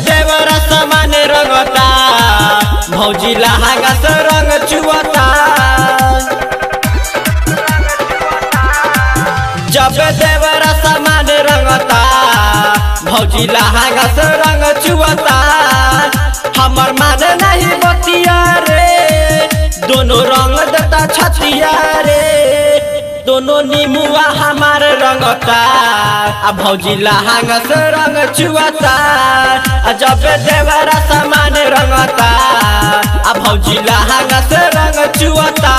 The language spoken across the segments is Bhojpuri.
देवरा समान रंगता भौजी लहंगा से रंग चुअता। जब देवरा समान रंगता भौजी लहंगा से रंग चुअता। हमर माने नहीं बतिया रे दोनों रंग देता छतिया रे। दोनों नीमुआ हमार रंगता भौजी लहंगा से रंग चुअता। जब देवरा समान रंगता भौजी लहंगा से रंग चुअता।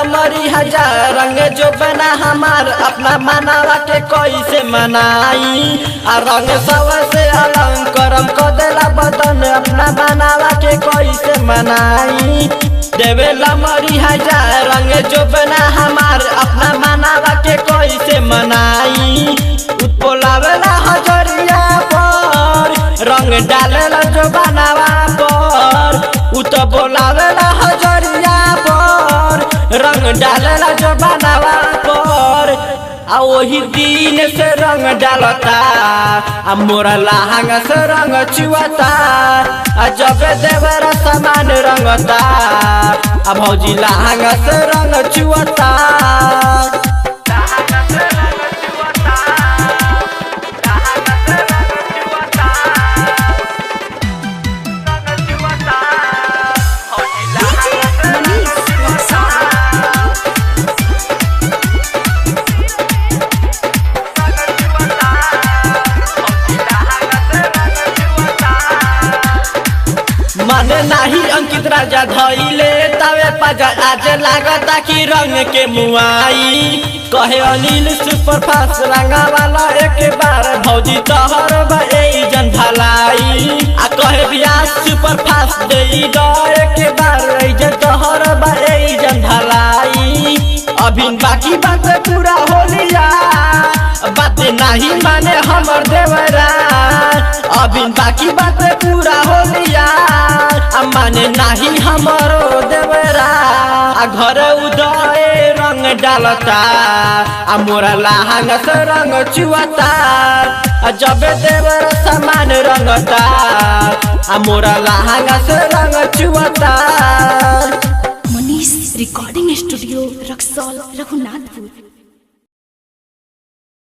मरी हजार रंग जो बना हमार अपना मनावा के कैसे मनाई। रंग सब से अलग करम को देला बदन अपना मनावा के कैसे मनाई। देवेला मरी हजार रंग जो बना हमार अपना मनावा के कैसे मनाई। उत्पोलावेला हजरिया पर रंग डालेला जो बनावा पर। उत बोलावेला हजरिया पर रंग डालेला जो बनावा पर। वही दिन से रंग डालता मोरा लहंगा से रंग चुअता। जब देवरा समान रंगता भौजी लहंगा से रंग चुअता। माने नहीं अंकित राजा धइले तवे पजा आज लागता कि रंग के मुआई। कहे अनिल सुपर फास्ट रंगा वाला एक बार भौजी तहर जन भलाई। कहे व्यास सुपर फास्ट दे एक बार जन तहर जन भलाई। अभी बाकी बात पूरा हो लिया बात नहीं माने हमर देवरा। अभी बाकी बात पूरा हो लिया माने नहीं हमरो देवरा। घर उदय रंग डालता मोरा लहंगा से रंग चुअता। जब देवरा समान रंगता मोरा लहंगा से रंग चुअता। Manish recording studio Raxaul Raghunathpur.